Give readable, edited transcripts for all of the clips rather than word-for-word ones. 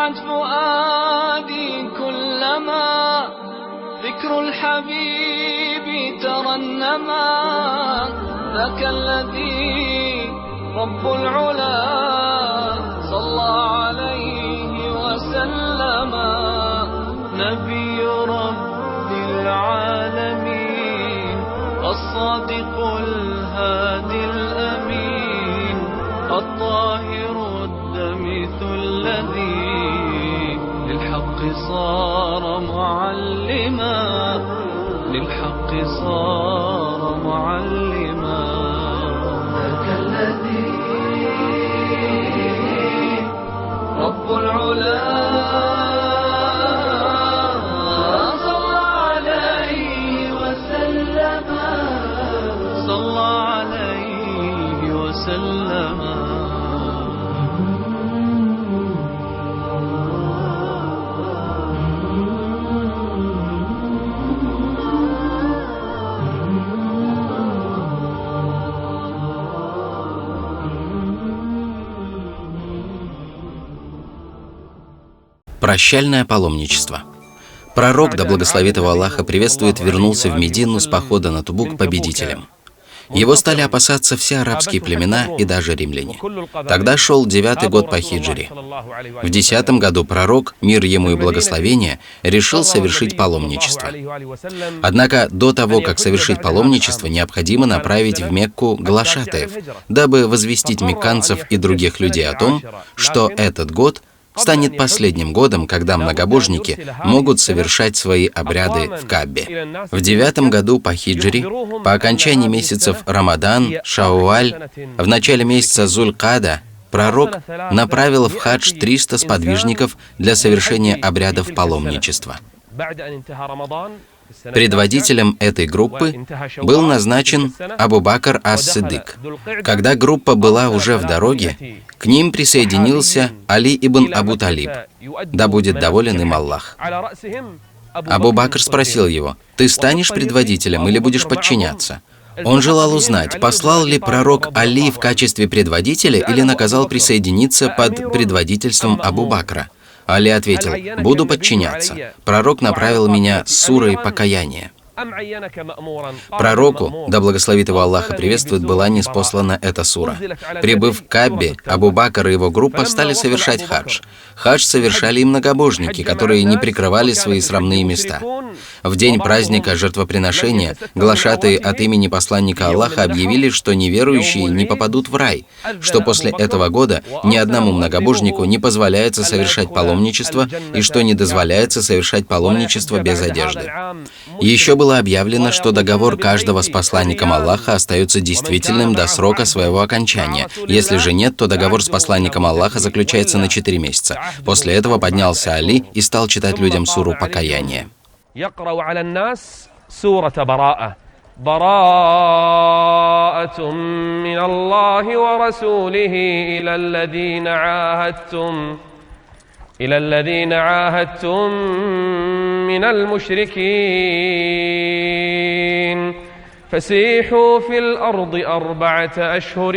سعت فؤادي كلما ذكر الحبيب ترنما ذاك الذي رب العلا صلى عليه وسلم نبي رب العالمين الصادق الهادي الأمين الطاهر الدمث الذي للحق صار معلما للحق صار معلما ذاك الذي رب العلا صلى عليه وسلم صلى عليه وسلم. Прощальное паломничество. Пророк, да благословит его Аллаха, приветствует, вернулся в Медину с похода на Табук победителем. Его стали опасаться все арабские племена и даже римляне. Тогда шел 9-й год по хиджре. В 10-м году пророк, мир ему и благословение, решил совершить паломничество. Однако до того, как совершить паломничество, необходимо направить в Мекку глашатаев, дабы возвестить мекканцев и других людей о том, что этот год станет последним годом, когда многобожники могут совершать свои обряды в Каабе. В 9-м году по хиджре, по окончании месяцев Рамадан, Шауаль, в начале месяца Зуль-Када, пророк направил в хадж 300 сподвижников для совершения обрядов паломничества. Предводителем этой группы был назначен Абу Бакр ас-Сиддик. Когда группа была уже в дороге, к ним присоединился Али ибн Абу Талиб, да будет доволен им Аллах. Абу Бакр спросил его: «Ты станешь предводителем или будешь подчиняться?» Он желал узнать, послал ли пророк Али в качестве предводителя или наказал присоединиться под предводительством Абу Бакра. Али ответил: «Буду подчиняться. Пророк направил меня с сурой покаяния». Пророку, да благословит его Аллах и приветствует, была ниспослана эта сура. Прибыв в Каабе, Абу Бакр и его группа стали совершать хадж. Хадж совершали и многобожники, которые не прикрывали свои срамные места. В день праздника жертвоприношения глашатые от имени посланника Аллаха объявили, что неверующие не попадут в рай, что после этого года ни одному многобожнику не позволяется совершать паломничество и что не дозволяется совершать паломничество без одежды. Еще было объявлено, что договор каждого с посланником Аллаха остается действительным до срока своего окончания. Если же нет, то договор с посланником Аллаха заключается на 4 месяца. После этого поднялся Али и стал читать людям суру покаяния. إلى الذين عاهدتم من المشركين فسيحوا في الأرض 4 أشهر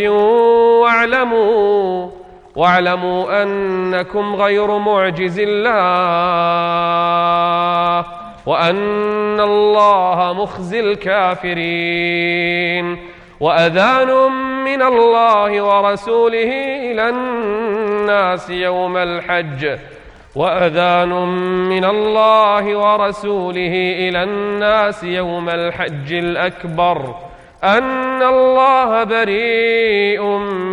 واعلموا أنكم غير معجز الله وأن الله مخزي الكافرين وأذان من الله ورسوله إلى الناس يوم الحج وأذان من الله ورسوله إلى الناس يوم الحج الأكبر أن الله بريء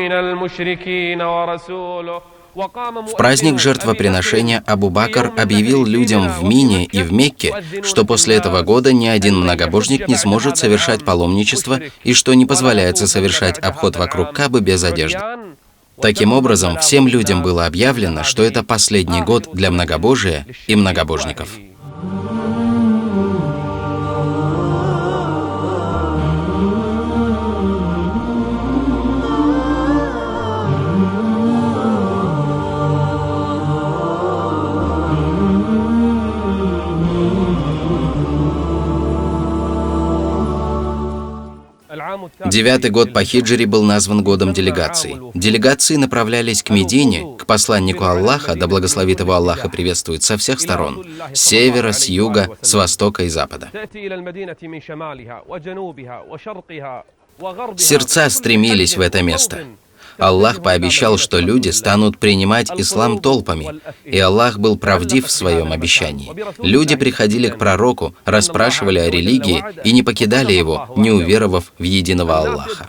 من المشركين ورسوله. В праздник жертвоприношения Абу Бакр объявил людям в Мине и в Мекке, что после этого года ни один многобожник не сможет совершать паломничество и что не позволяется совершать обход вокруг Каабы без одежды. Таким образом, всем людям было объявлено, что это последний год для многобожия и многобожников. 9-й год по хиджре был назван годом делегаций. Делегации направлялись к Медине, к посланнику Аллаха, да благословит его Аллах и приветствует, со всех сторон. С севера, с юга, с востока и запада. Сердца стремились в это место. Аллах пообещал, что люди станут принимать ислам толпами, и Аллах был правдив в своем обещании. Люди приходили к пророку, расспрашивали о религии и не покидали его, не уверовав в единого Аллаха.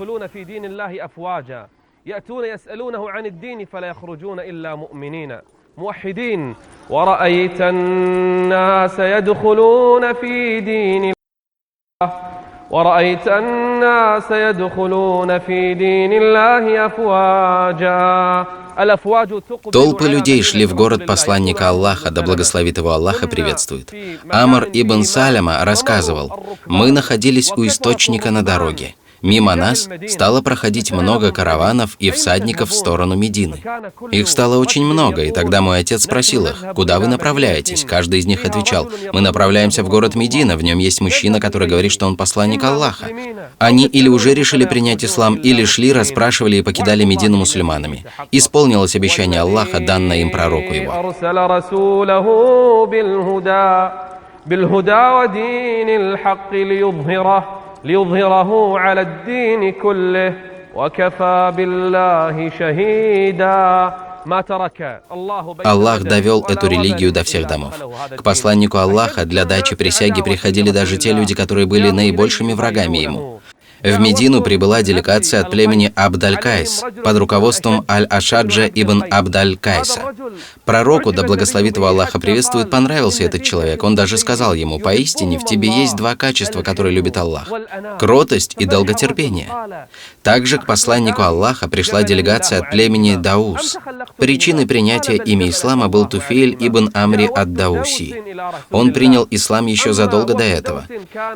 ورأيت الناس يدخلون في دين الله أفواجا. Толпы людей шли в город посланника Аллаха, да благословит его Аллах и приветствует. Амр ибн Саляма рассказывал: «Мы находились у источника на дороге. Мимо нас стало проходить много караванов и всадников в сторону Медины. Их стало очень много, и тогда мой отец спросил их: куда вы направляетесь? Каждый из них отвечал: мы направляемся в город Медина, в нем есть мужчина, который говорит, что он посланник Аллаха. Они или уже решили принять ислам, или шли, расспрашивали и покидали Медину мусульманами. Исполнилось обещание Аллаха, данное им пророку его». ليظهره على الدين كله وكفى بالله شهيدا. Аллах довел эту религию до всех домов. К посланнику Аллаха для дачи присяги приходили даже те люди, которые были наибольшими врагами ему. В Медину прибыла делегация от племени Абд-аль-Кайс под руководством Аль-Ашаджа ибн Абд-аль-Кайса. Пророку, да благословит его Аллаха приветствует, понравился этот человек. Он даже сказал ему: «Поистине в тебе есть два качества, которые любит Аллах – кротость и долготерпение». Также к посланнику Аллаха пришла делегация от племени Даус. Причиной принятия ими ислама был Туфейль ибн Амри ад-Дауси. Он принял ислам еще задолго до этого.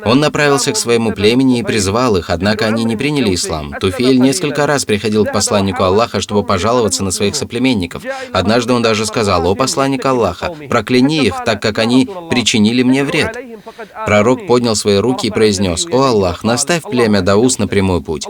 Он направился к своему племени и призвал их, однако они не приняли ислам. Туфейль несколько раз приходил к посланнику Аллаха, чтобы пожаловаться на своих соплеменников. Однажды он даже сказал: «О посланник Аллаха, прокляни их, так как они причинили мне вред». Пророк поднял свои руки и произнес: «О Аллах, наставь племя Даус на прямой путь».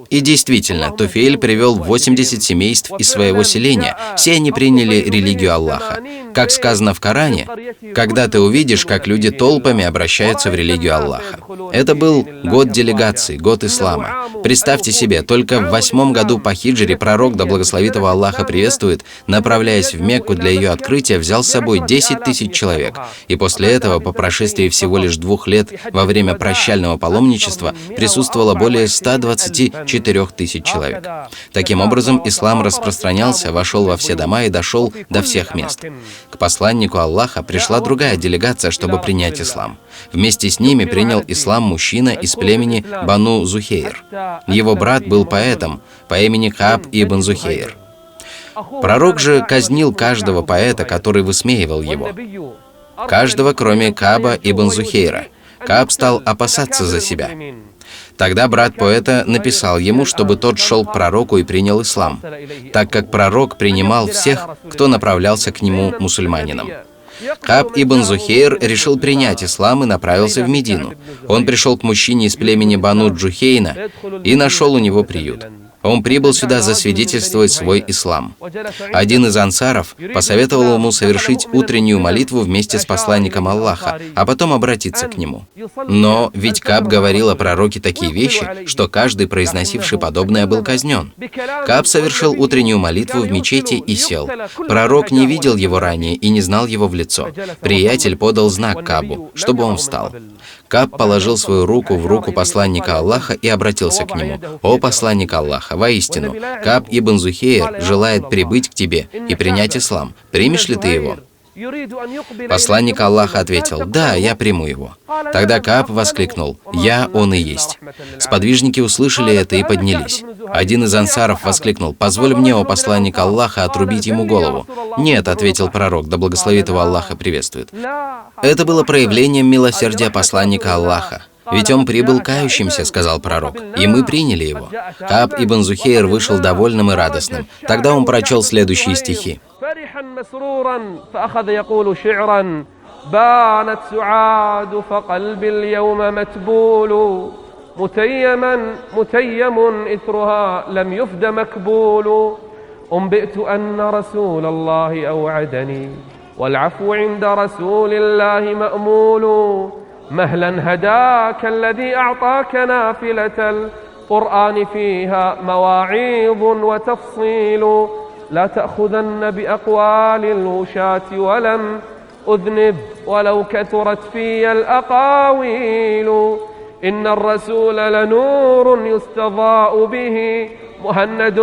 И действительно, Туфейль привел 80 семейств из своего селения. Все они приняли религию Аллаха. Как сказано в Коране: «Когда ты увидишь, как люди толпами обращаются в религию Аллаха». Это был год делегации, год ислама. Представьте себе, только в 8-м году по хиджре пророк, да благословит его Аллаха приветствует, направляясь в Мекку для ее открытия, взял с собой 10 тысяч человек. И после этого, по прошествии всего лишь 2 лет, во время прощального паломничества, присутствовало более 124 тысяч человек. Таким образом, ислам распространялся, вошел во все дома и дошел до всех мест. К посланнику Аллаха пришла другая делегация, чтобы принять ислам. Вместе с ними принял ислам мужчина из племени Бану Зухейр. Его брат был поэтом по имени Кааб ибн Зухейр. Пророк же казнил каждого поэта, который высмеивал его. Каждого, кроме Кааба ибн Зухейра. Кааб стал опасаться за себя. Тогда брат поэта написал ему, чтобы тот шел к пророку и принял ислам, так как пророк принимал всех, кто направлялся к нему мусульманином. Кааб ибн Зухейр решил принять ислам и направился в Медину. Он пришел к мужчине из племени Бану Джухейна и нашел у него приют. Он прибыл сюда засвидетельствовать свой ислам. Один из ансаров посоветовал ему совершить утреннюю молитву вместе с посланником Аллаха, а потом обратиться к нему. Но ведь Кааб говорил о пророке такие вещи, что каждый, произносивший подобное, был казнен. Кааб совершил утреннюю молитву в мечети и сел. Пророк не видел его ранее и не знал его в лицо. Приятель подал знак Каабу, чтобы он встал. Кааб положил свою руку в руку посланника Аллаха и обратился к нему: «О посланник Аллаха, воистину, Кааб ибн Зухейр желает прибыть к тебе и принять ислам. Примешь ли ты его?» Посланник Аллаха ответил: «Да, я приму его». Тогда Кааб воскликнул: «Я он и есть». Сподвижники услышали это и поднялись. Один из ансаров воскликнул: «Позволь мне, о посланник Аллаха, отрубить ему голову». «Нет», — ответил пророк, да благословит его Аллаха приветствует. Это было проявлением милосердия посланника Аллаха. «Ведь он прибыл кающимся», — сказал пророк, — «и мы приняли его». Кааб ибн Зухейр вышел довольным и радостным. Тогда он прочел следующие стихи. متيم إثرها لم يفد مكبول أنبئت أن رسول الله أوعدني والعفو عند رسول الله مأمول مهلا هداك الذي أعطاك نافلة القرآن فيها مواعيظ وتفصيل لا تأخذن بأقوال الوشاة ولم أذنب ولو كثرت في الأقاويل إن الرسول لنور يستضاء به مهند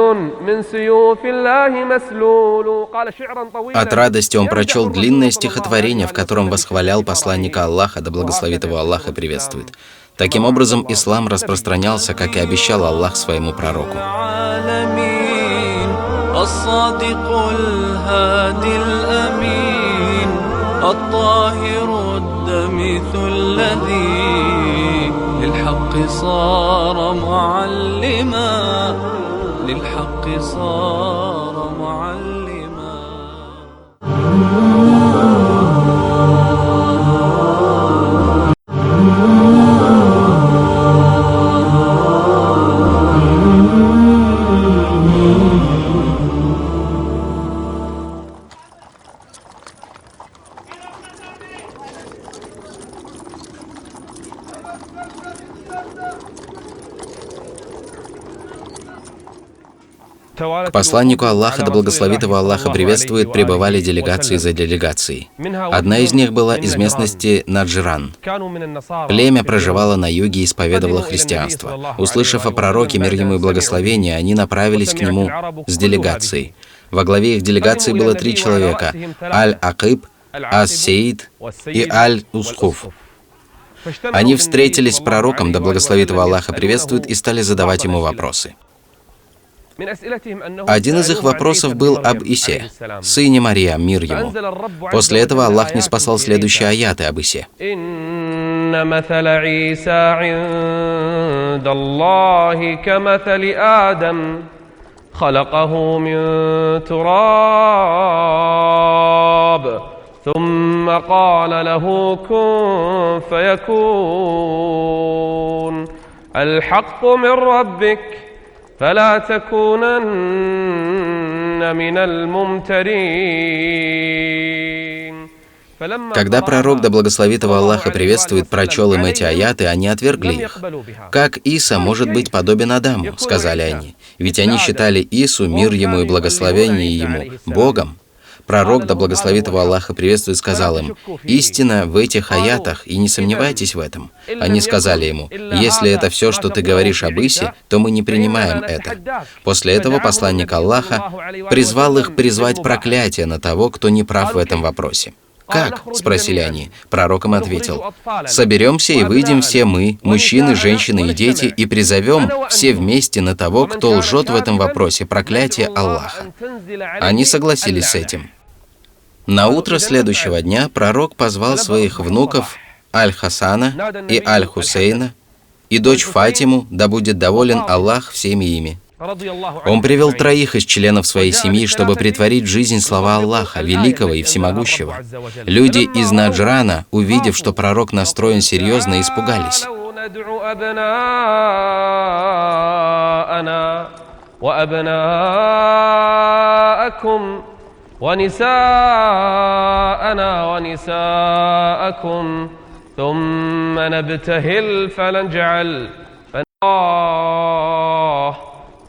من سيوف الله مسلول. От радости он прочел длинное стихотворение, в котором восхвалял посланника Аллаха, да благословит его Аллах и приветствует. Таким образом, ислам распространялся, как и обещал Аллах своему пророку. للحق صار معلما للحق صار معلما К посланнику Аллаха, да благословит его Аллах и приветствует, прибывали делегации за делегацией. Одна из них была из местности Наджран. Племя проживало на юге и исповедовало христианство. Услышав о пророке, мир ему и благословение, они направились к нему с делегацией. Во главе их делегации было 3 человека – Аль-Акиб, Ас-Сейд и Аль-Усхуф. Они встретились с пророком, да благословит его Аллах и приветствует, и стали задавать ему вопросы. Один из их вопросов был об Исе, сыне Марьям, мир ему. После этого Аллах ниспослал следующие аяты об Исе. ثم قال له كن فيكون الحق من ربك فلا تكونن من الممترين. Когда пророк, да благословит его Аллах и приветствует, прочел им эти аяты, они отвергли их. «Как Иса может быть подобен Адаму?» — сказали они. Ведь они считали Ису, мир ему и благословение ему, Богом. Пророк, да благословит его Аллах и приветствует, сказал им: «Истина в этих аятах, и не сомневайтесь в этом». Они сказали ему: «Если это все, что ты говоришь об Исе, то мы не принимаем это». После этого посланник Аллаха призвал их призвать проклятие на того, кто не прав в этом вопросе. «Как?» — спросили они. Пророк им ответил: «Соберемся и выйдем все мы, мужчины, женщины и дети, и призовем все вместе на того, кто лжет в этом вопросе, проклятие Аллаха». Они согласились с этим. На утро следующего дня пророк позвал своих внуков Аль-Хасана и Аль-Хусейна и дочь Фатиму, да будет доволен Аллах всеми ими. Он привел 3 из членов своей семьи, чтобы претворить в жизнь слова Аллаха, великого и всемогущего. Люди из Наджрана, увидев, что пророк настроен серьезно, испугались.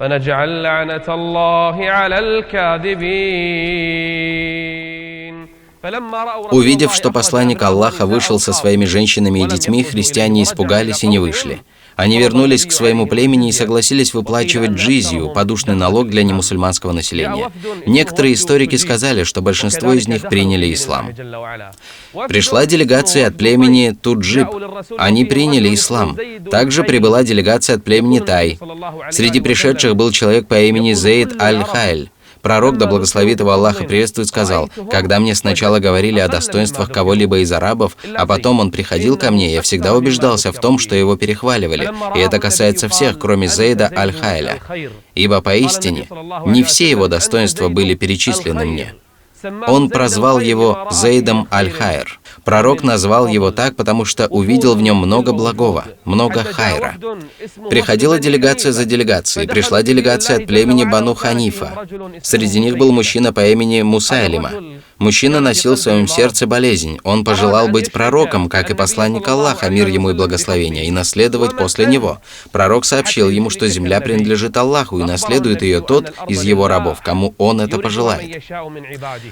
فنجعل لعنة الله على الكاذبين. Увидев, что посланник Аллаха вышел со своими женщинами и детьми, христиане испугались и не вышли. Они вернулись к своему племени и согласились выплачивать джизью, подушный налог для немусульманского населения. Некоторые историки сказали, что большинство из них приняли ислам. Пришла делегация от племени Туджиб. Они приняли ислам. Также прибыла делегация от племени Тай. Среди пришедших был человек по имени Зейд Аль-Хайль. Пророк, да благословит его Аллах и приветствует, сказал: «Когда мне сначала говорили о достоинствах кого-либо из арабов, а потом он приходил ко мне, я всегда убеждался в том, что его перехваливали. И это касается всех, кроме Зейда Аль-Хайля. Ибо поистине не все его достоинства были перечислены мне». Он прозвал его Зейдом Аль-Хайр. Пророк назвал его так, потому что увидел в нем много благого, много хайра. Приходила делегация за делегацией. Пришла делегация от племени Бану Ханифа. Среди них был мужчина по имени Мусайлима. Мужчина носил в своем сердце болезнь. Он пожелал быть пророком, как и посланник Аллаха, мир ему и благословение, и наследовать после него. Пророк сообщил ему, что земля принадлежит Аллаху, и наследует ее тот из его рабов, кому он это пожелает.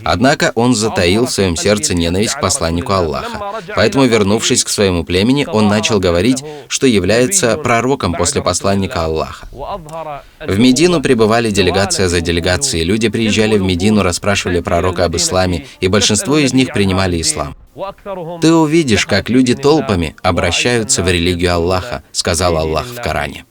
Однако он затаил в своем сердце ненависть к посланнику Аллаха. Поэтому, вернувшись к своему племени, он начал говорить, что является пророком после посланника Аллаха. В Медину прибывали делегация за делегацией. Люди приезжали в Медину, расспрашивали пророка об исламе, и большинство из них принимали ислам. «Ты увидишь, как люди толпами обращаются в религию Аллаха», сказал Аллах в Коране.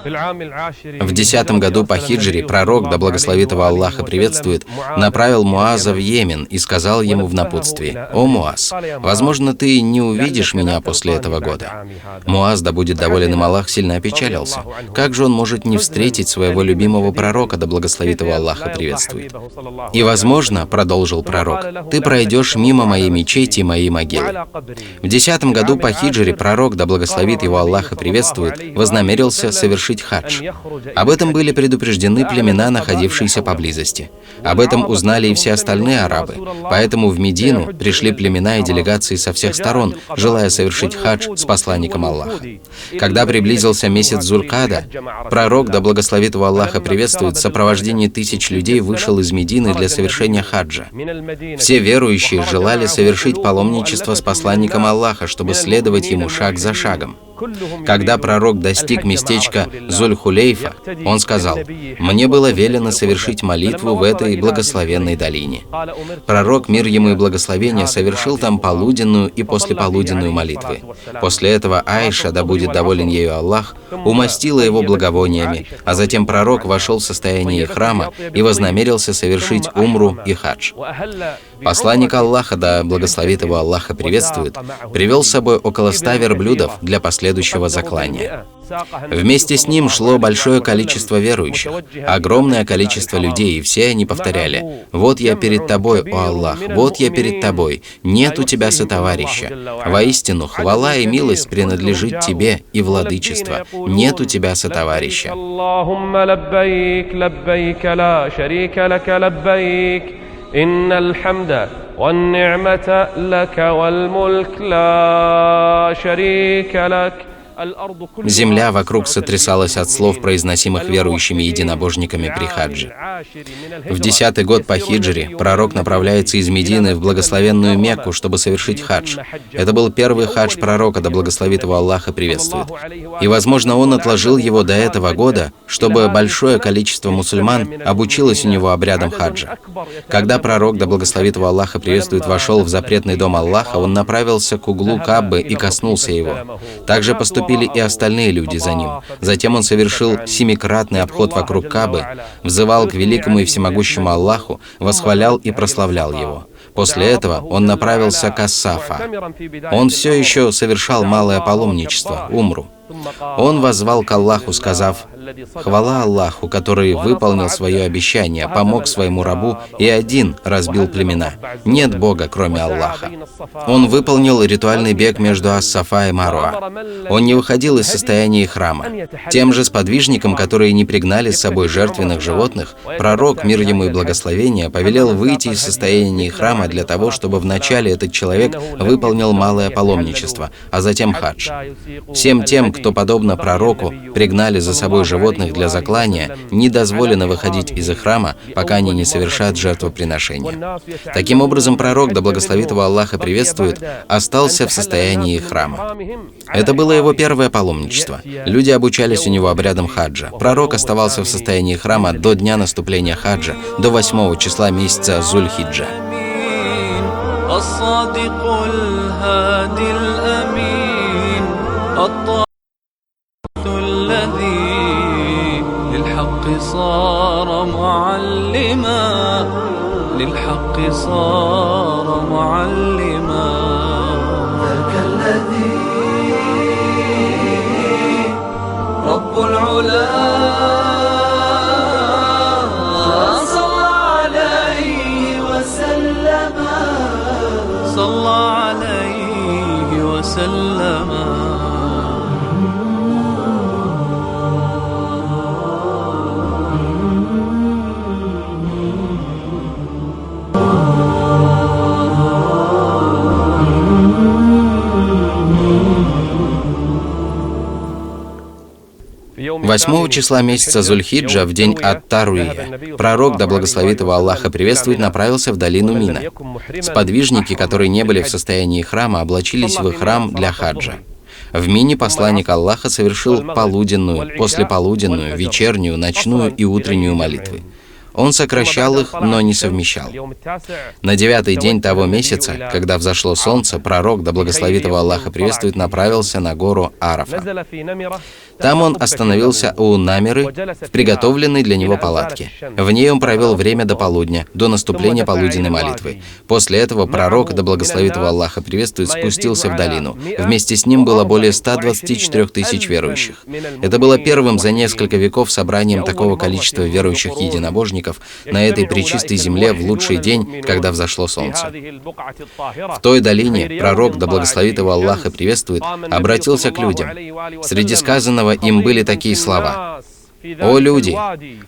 В 10-м году по хиджре пророк, да благословит его Аллах и приветствует, направил Муаза в Йемен и сказал ему в напутствии: «О Муаз, возможно, ты не увидишь меня после этого года». Муаз, да будет доволен им Аллах, сильно опечалился. Как же он может не встретить своего любимого пророка, да благословит его Аллах и приветствует? «И, возможно, — продолжил пророк, — ты пройдешь мимо моей мечети и моей могилы». В 10-м году по хиджре пророк, да благословит его Аллах и приветствует, вознамерился совершить хадж. Об этом были предупреждены племена, находившиеся поблизости. Об этом узнали и все остальные арабы. Поэтому в Медину пришли племена и делегации со всех сторон, желая совершить хадж с посланником Аллаха. Когда приблизился месяц Зулькада, пророк, да благословит его Аллаха приветствует, в сопровождении тысяч людей вышел из Медины для совершения хаджа. Все верующие желали совершить паломничество с посланником Аллаха, чтобы следовать ему шаг за шагом. Когда пророк достиг местечка Зуль-Хулейфа, он сказал: «Мне было велено совершить молитву в этой благословенной долине». Пророк, мир ему и благословение, совершил там полуденную и послеполуденную молитвы. После этого Аиша, да будет доволен ею Аллах, умастила его благовониями, а затем пророк вошел в состояние храма и вознамерился совершить умру и хадж. Посланник Аллаха, да благословит его Аллах и приветствует, привел с собой около 100 верблюдов для последующего заклания. Вместе с ним шло большое количество верующих, огромное количество людей, и все они повторяли: «Вот я перед тобой, о Аллах, вот я перед тобой, нет у тебя сотоварища. Воистину, хвала и милость принадлежит тебе, и владычество, нет у тебя сотоварища». إن الحمد والنعمة لك والملك لا شريك لك. Земля вокруг сотрясалась от слов, произносимых верующими единобожниками при хадже. В 10-й год по хиджре пророк направляется из Медины в благословенную Мекку, чтобы совершить хадж. Это был первый хадж пророка, да благословит его Аллах и приветствует. И, возможно, он отложил его до этого года, чтобы большое количество мусульман обучилось у него обрядам хаджа. Когда пророк, да благословит его Аллах и приветствует, вошел в запретный дом Аллаха, он направился к углу Каабы и коснулся его. Также поступили и остальные люди за ним. Затем он совершил 7-кратный обход вокруг Каабы, взывал к великому и всемогущему Аллаху, восхвалял и прославлял его. После этого он направился к Ас-Сафа. Он все еще совершал малое паломничество, умру. Он воззвал к Аллаху, сказав: «Хвала Аллаху, который выполнил свое обещание, помог своему рабу и один разбил племена. Нет Бога, кроме Аллаха». Он выполнил ритуальный бег между Ас-Сафа и Маруа. Он не выходил из состояния храма. Тем же сподвижникам, которые не пригнали с собой жертвенных животных, пророк, мир ему и благословение, повелел выйти из состояния храма для того, чтобы вначале этот человек выполнил малое паломничество, а затем хадж. Всем тем, кто, подобно пророку, пригнали за собой животных для заклания, не дозволено выходить из храма, пока они не совершат жертвоприношения. Таким образом, пророк, да благословит его Аллах и приветствует, остался в состоянии храма. Это было его первое паломничество. Люди обучались у него обрядам хаджа. Пророк оставался в состоянии храма до дня наступления хаджа, до 8-го числа месяца Зуль-Хиджа. الذي للحق صار معلما للحق صار معلما ذاك الذي رب العلا صلى عليه وسلم Восьмого числа месяца Зуль-Хиджа, в день Ат-Таруия, пророк, да благословит его Аллаха приветствует, направился в долину Мина. Сподвижники, которые не были в состоянии храма, облачились в храм для хаджа. В Мине посланник Аллаха совершил полуденную, послеполуденную, вечернюю, ночную и утреннюю молитвы. Он сокращал их, но не совмещал. На 9-й день того месяца, когда взошло солнце, пророк, да благословит его Аллаха приветствует, направился на гору Арафа. Там он остановился у Намиры в приготовленной для него палатке. В ней он провел время до полудня, до наступления полуденной молитвы. После этого пророк, да благословит его Аллаха приветствует, спустился в долину. Вместе с ним было более 124 тысяч верующих. Это было первым за несколько веков собранием такого количества верующих единобожников на этой пречистой земле в лучший день, когда взошло солнце. В той долине пророк, да благословит его Аллаха приветствует, обратился к людям. Среди сказанного им были такие слова: «О люди!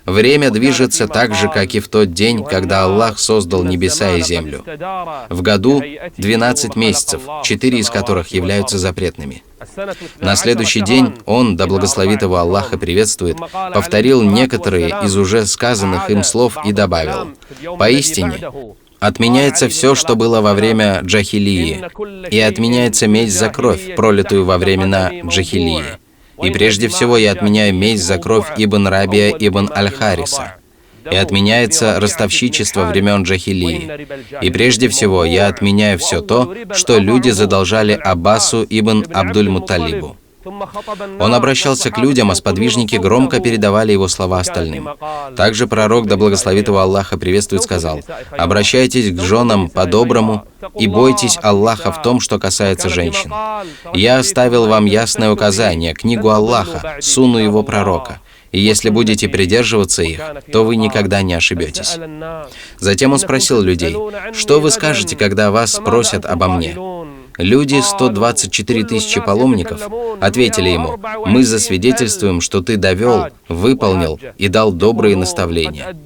Время движется так же, как и в тот день, когда Аллах создал небеса и землю. В году 12 месяцев, 4 из которых являются запретными. На следующий день он, да благословит его Аллаха приветствует, повторил некоторые из уже сказанных им слов и добавил: поистине, отменяется все, что было во время джахилии, и отменяется месть за кровь, пролитую во времена джахилии. И прежде всего я отменяю месть за кровь Ибн Рабия Ибн Аль-Хариса. И отменяется ростовщичество времен джахилии. И прежде всего я отменяю все то, что люди задолжали Аббасу Ибн Абдуль-Мутталибу». Он обращался к людям, а сподвижники громко передавали его слова остальным. Также пророк, да благословит его Аллаха приветствует, сказал: «Обращайтесь к женам по-доброму и бойтесь Аллаха в том, что касается женщин. Я оставил вам ясное указание, книгу Аллаха, сунну его пророка. И если будете придерживаться их, то вы никогда не ошибетесь». Затем он спросил людей: «Что вы скажете, когда вас спросят обо мне?» Люди, 124 тысячи паломников, ответили ему: «Мы засвидетельствуем, что ты довел, выполнил и дал добрые наставления».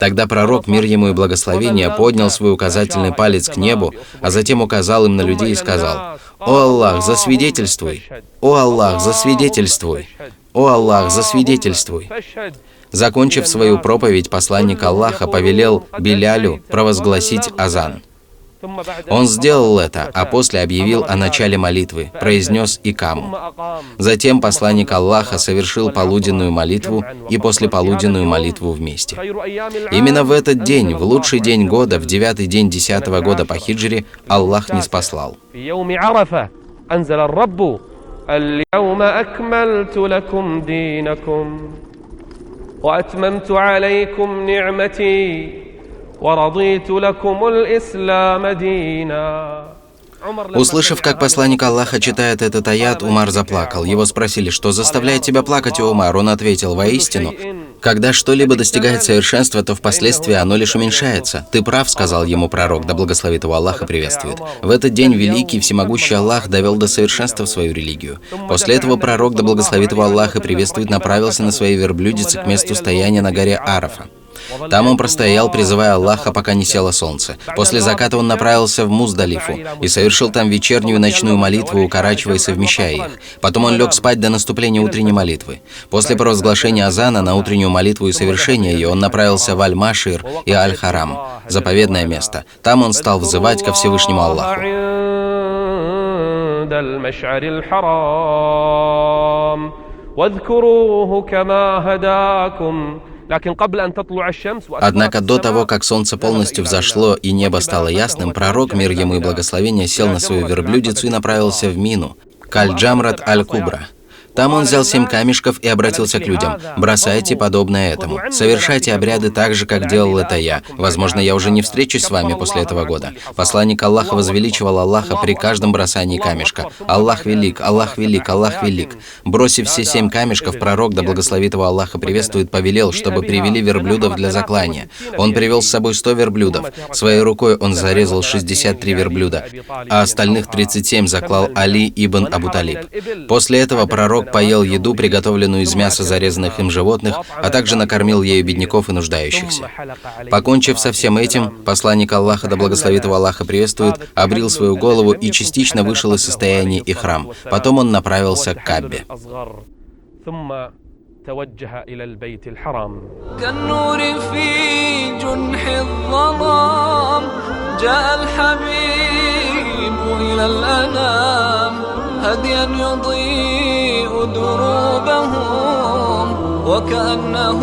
Тогда пророк, мир ему и благословение, поднял свой указательный палец к небу, а затем указал им на людей и сказал: «О Аллах, засвидетельствуй! О Аллах, засвидетельствуй! О Аллах, засвидетельствуй!» Закончив свою проповедь, посланник Аллаха повелел Билялю провозгласить азан. Он сделал это, а после объявил о начале молитвы, произнес икаму. Затем посланник Аллаха совершил полуденную молитву и послеполуденную молитву вместе. Именно в этот день, в лучший день года, в 9-й день 10-го года по хиджре, Аллах ниспослал. Услышав, как посланник Аллаха читает этот аят, Умар заплакал. Его спросили: «Что заставляет тебя плакать, о Умар?» Он ответил: «Воистину, когда что-либо достигает совершенства, то впоследствии оно лишь уменьшается. Ты прав», — сказал ему пророк, да благословит его Аллаха приветствует. В этот день великий всемогущий Аллах довел до совершенства свою религию. После этого пророк, да благословит его Аллаха приветствует, направился на своей верблюдице к месту стояния на горе Арафа. Там он простоял, призывая Аллаха, пока не село солнце. После заката он направился в Муздалифу и совершил там вечернюю и ночную молитву, укорачивая и совмещая их. Потом он лег спать до наступления утренней молитвы. После провозглашения азана на утреннюю молитву и совершения ее он направился в Аль-Машир и Аль-Харам, заповедное место. Там он стал взывать ко Всевышнему Аллаху. Однако до того, как солнце полностью взошло и небо стало ясным, пророк, мир ему и благословение, сел на свою верблюдицу и направился в Мину, к Аль-Джамрат Аль-Кубра. Там он взял 7 камешков и обратился к людям: «Бросайте подобное этому. Совершайте обряды так же, как делал это я. Возможно, я уже не встречусь с вами после этого года». Посланник Аллаха возвеличивал Аллаха при каждом бросании камешка. «Аллах велик, Аллах велик, Аллах велик». Бросив все 7 камешков, пророк, да благословит его Аллаха приветствует, повелел, чтобы привели верблюдов для заклания. Он привел с собой 100 верблюдов. Своей рукой он зарезал 63 верблюда, а остальных 37 заклал Али ибн Абу Талиб. После этого пророк поел еду, приготовленную из мяса зарезанных им животных, а также накормил ею бедняков и нуждающихся. Покончив со всем этим, посланник Аллаха, да благословит его Аллаха приветствует, обрил свою голову и частично вышел из состояния ихрам. Потом он направился к Каббе. كالنور في جنح الظلام جاء الحبيب إلى الأنام هديا يضيء دروبهم وكأنه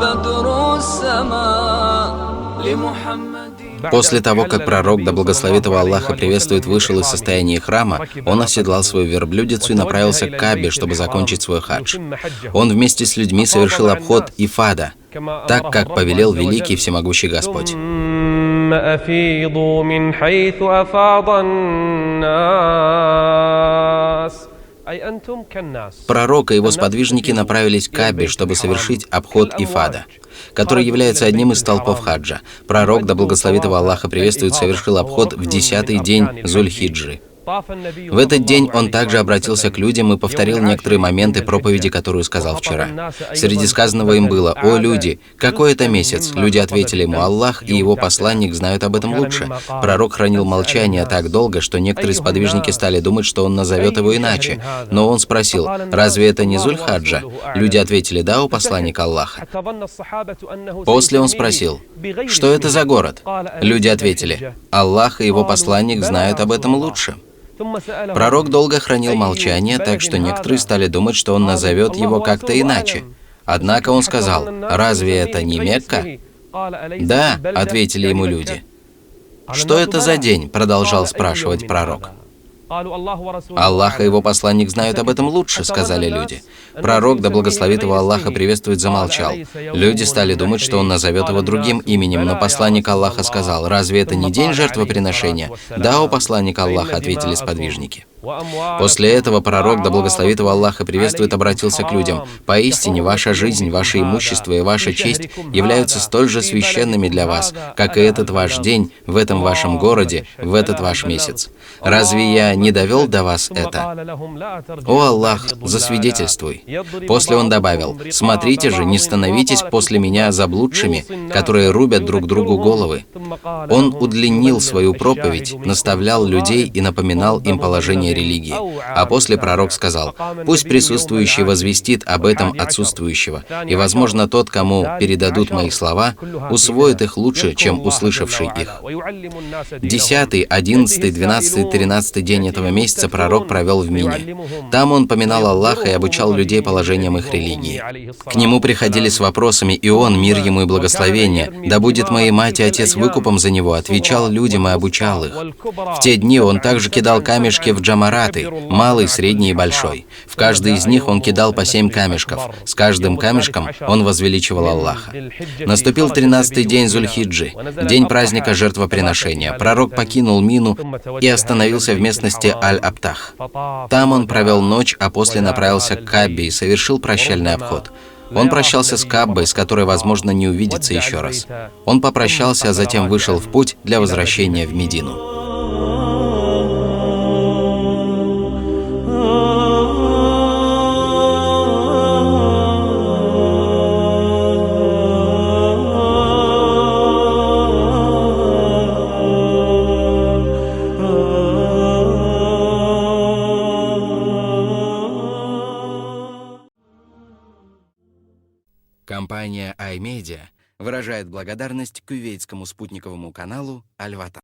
بدر السماء لمحمد. После того, как пророк, да благословит его Аллаха приветствует, вышел из состояния храма, он оседлал свою верблюдицу и направился к Каббе, чтобы закончить свой хадж. Он вместе с людьми совершил обход Ифада, так как повелел великий и всемогущий Господь. Пророк и его сподвижники направились к Каббе, чтобы совершить обход Ифада, который является одним из столпов хаджа. Пророк, да благословит его Аллаха приветствует, совершил обход в 10-й день Зуль-Хиджи. В этот день он также обратился к людям и повторил некоторые моменты проповеди, которую сказал вчера. Среди сказанного им было: «О люди, какой это месяц?» Люди ответили ему: «Аллах и его посланник знают об этом лучше». Пророк хранил молчание так долго, что некоторые сподвижники стали думать, что он назовет его иначе. Но он спросил: «Разве это не Зуль-Хаджа?» Люди ответили: «Да, о посланник Аллаха». После он спросил: «Что это за город?» Люди ответили: «Аллах и его посланник знают об этом лучше». Пророк долго хранил молчание, так что некоторые стали думать, что он назовет его как-то иначе. Однако он сказал: «Разве это не Мекка?» «Да», — ответили ему люди. «Что это за день?» — продолжал спрашивать пророк. «Аллах и его посланник знают об этом лучше», — сказали люди. Пророк, да благословит его Аллаха приветствует, замолчал. Люди стали думать, что он назовет его другим именем, но посланник Аллаха сказал: «Разве это не день жертвоприношения?» «Да, о посланник Аллаха», — ответили сподвижники. После этого пророк, да благословит его Аллаха приветствует, обратился к людям: «Поистине, ваша жизнь, ваше имущество и ваша честь являются столь же священными для вас, как и этот ваш день в этом вашем городе, в этот ваш месяц. Разве я не довел до вас это? О Аллах, засвидетельствуй». После он добавил: «Смотрите же, не становитесь после меня заблудшими, которые рубят друг другу головы». Он удлинил свою проповедь, наставлял людей и напоминал им положение религии. А после пророк сказал: «Пусть присутствующий возвестит об этом отсутствующего, и, возможно, тот, кому передадут мои слова, усвоит их лучше, чем услышавший их». 10-й, 11-й, 12-й, 13-й день этого месяца пророк провел в Мине. Там он поминал Аллаха и обучал людей положениям их религии. К нему приходили с вопросами, и он, мир ему и благословение, да будет моей мать и отец выкупом за него, отвечал людям и обучал их. В те дни он также кидал камешки в джамараты, малый, средний и большой. В каждый из них он кидал по 7 камешков. С каждым камешком он возвеличивал Аллаха. Наступил 13-й день Зуль-Хиджи, день праздника жертвоприношения. Пророк покинул Мину и остановился в местности Аль-Абтах. Там он провел ночь, а после направился к Каббе и совершил прощальный обход. Он прощался с Каббой, с которой, возможно, не увидится еще раз. Он попрощался, а затем вышел в путь для возвращения в Медину. Компания iMedia выражает благодарность кувейтскому спутниковому каналу Аль-Ватан.